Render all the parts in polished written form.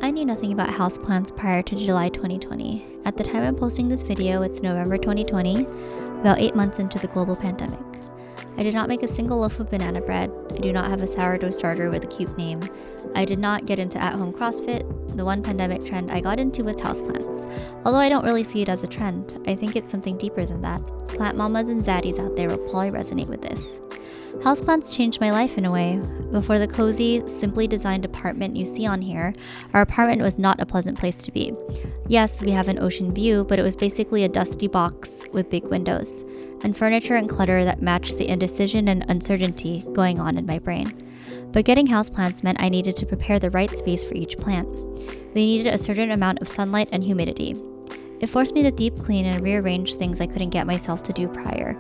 I knew nothing about houseplants prior to July 2020. At the time I'm posting this video, it's November 2020, about 8 months into the global pandemic. I did not make a single loaf of banana bread. I do not have a sourdough starter with a cute name. I did not get into at-home CrossFit. The one pandemic trend I got into was houseplants. Although I don't really see it as a trend, I think it's something deeper than that. Plant mamas and zaddies out there will probably resonate with this. Houseplants changed my life in a way. Before the cozy, simply designed apartment you see on here, our apartment was not a pleasant place to be. Yes, we have an ocean view, but it was basically a dusty box with big windows, and furniture and clutter that matched the indecision and uncertainty going on in my brain. But getting houseplants meant I needed to prepare the right space for each plant. They needed a certain amount of sunlight and humidity. It forced me to deep clean and rearrange things I couldn't get myself to do prior.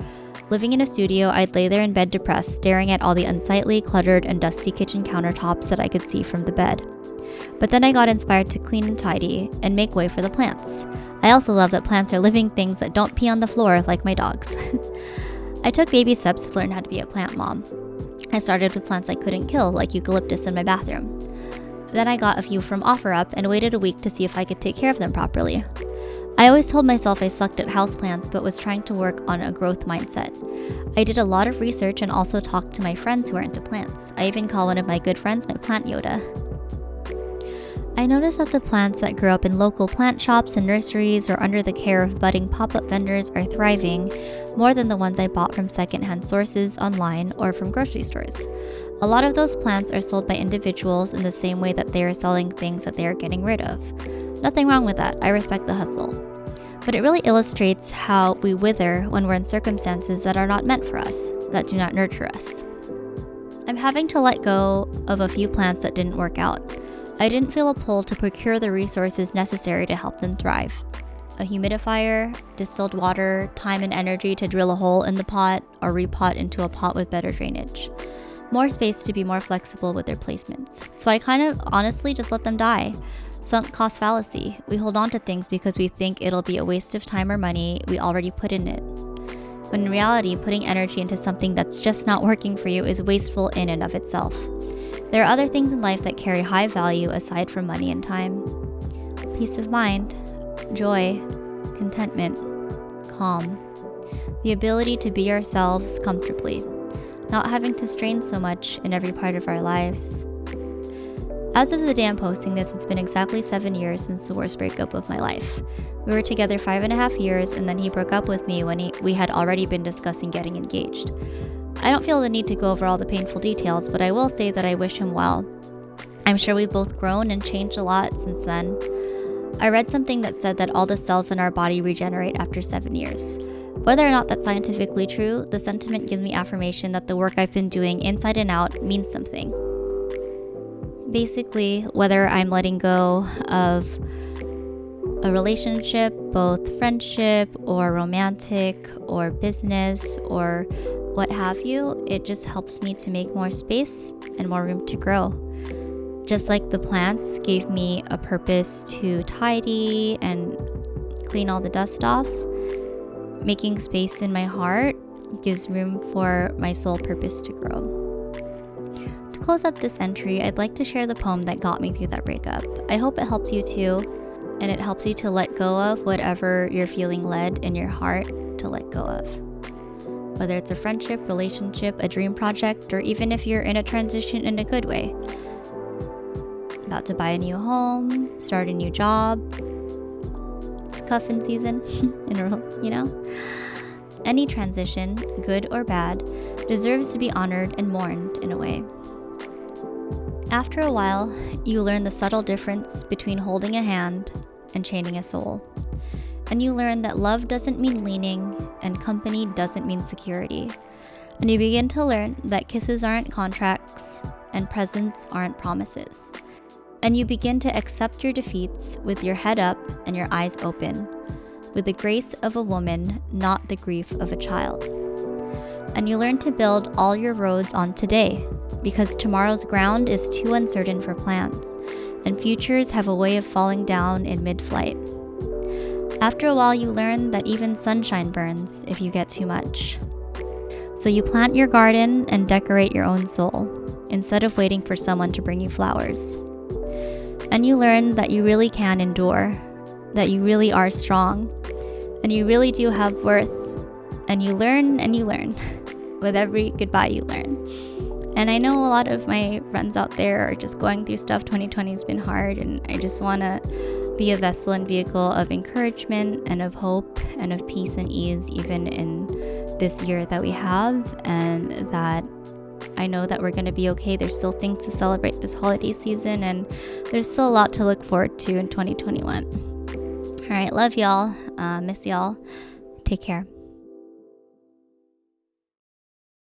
Living in a studio, I'd lay there in bed depressed, staring at all the unsightly, cluttered, and dusty kitchen countertops that I could see from the bed. But then I got inspired to clean and tidy and make way for the plants. I also love that plants are living things that don't pee on the floor like my dogs. I took baby steps to learn how to be a plant mom. I started with plants I couldn't kill, like eucalyptus in my bathroom. Then I got a few from OfferUp and waited a week to see if I could take care of them properly. I always told myself I sucked at houseplants but was trying to work on a growth mindset. I did a lot of research and also talked to my friends who are into plants. I even call one of my good friends my plant Yoda. I noticed that the plants that grew up in local plant shops and nurseries or under the care of budding pop-up vendors are thriving more than the ones I bought from secondhand sources online or from grocery stores. A lot of those plants are sold by individuals in the same way that they are selling things that they are getting rid of. Nothing wrong with that, I respect the hustle. But it really illustrates how we wither when we're in circumstances that are not meant for us, that do not nurture us. I'm having to let go of a few plants that didn't work out. I didn't feel a pull to procure the resources necessary to help them thrive. A humidifier, distilled water, time and energy to drill a hole in the pot or repot into a pot with better drainage. More space to be more flexible with their placements. So I kind of honestly just let them die. Sunk cost fallacy. We hold on to things because we think it'll be a waste of time or money we already put in it. When in reality, putting energy into something that's just not working for you is wasteful in and of itself. There are other things in life that carry high value aside from money and time. Peace of mind, joy, contentment, calm. The ability to be ourselves comfortably, not having to strain so much in every part of our lives. As of the day I'm posting this, it's been exactly 7 years since the worst breakup of my life. We were together 5.5 years, and then he broke up with me when we had already been discussing getting engaged. I don't feel the need to go over all the painful details, but I will say that I wish him well. I'm sure we've both grown and changed a lot since then. I read something that said that all the cells in our body regenerate after 7 years. Whether or not that's scientifically true, the sentiment gives me affirmation that the work I've been doing inside and out means something. Basically, whether I'm letting go of a relationship, both friendship or romantic or business or what have you, it just helps me to make more space and more room to grow. Just like the plants gave me a purpose to tidy and clean all the dust off, making space in my heart gives room for my soul purpose to grow. To close up this entry, I'd like to share the poem that got me through that breakup. I hope it helps you too, and it helps you to let go of whatever you're feeling led in your heart to let go of. Whether it's a friendship, relationship, a dream project, or even if you're in a transition in a good way. About to buy a new home, start a new job. It's cuffing season, Any transition, good or bad, deserves to be honored and mourned in a way. After a while, you learn the subtle difference between holding a hand and chaining a soul. And you learn that love doesn't mean leaning and company doesn't mean security. And you begin to learn that kisses aren't contracts and presents aren't promises. And you begin to accept your defeats with your head up and your eyes open, with the grace of a woman, not the grief of a child. And you learn to build all your roads on today, because tomorrow's ground is too uncertain for plans, and futures have a way of falling down in mid-flight. After a while, you learn that even sunshine burns if you get too much. So you plant your garden and decorate your own soul, instead of waiting for someone to bring you flowers. And you learn that you really can endure, that you really are strong, and you really do have worth. And you learn and you learn. With every goodbye you learn. And I know a lot of my friends out there are just going through stuff. 2020 has been hard, and I just want to be a vessel and vehicle of encouragement and of hope and of peace and ease, even in this year that we have, and that I know that we're going to be okay. There's still things to celebrate this holiday season, and there's still a lot to look forward to in 2021. All right, love y'all. Miss y'all. Take care.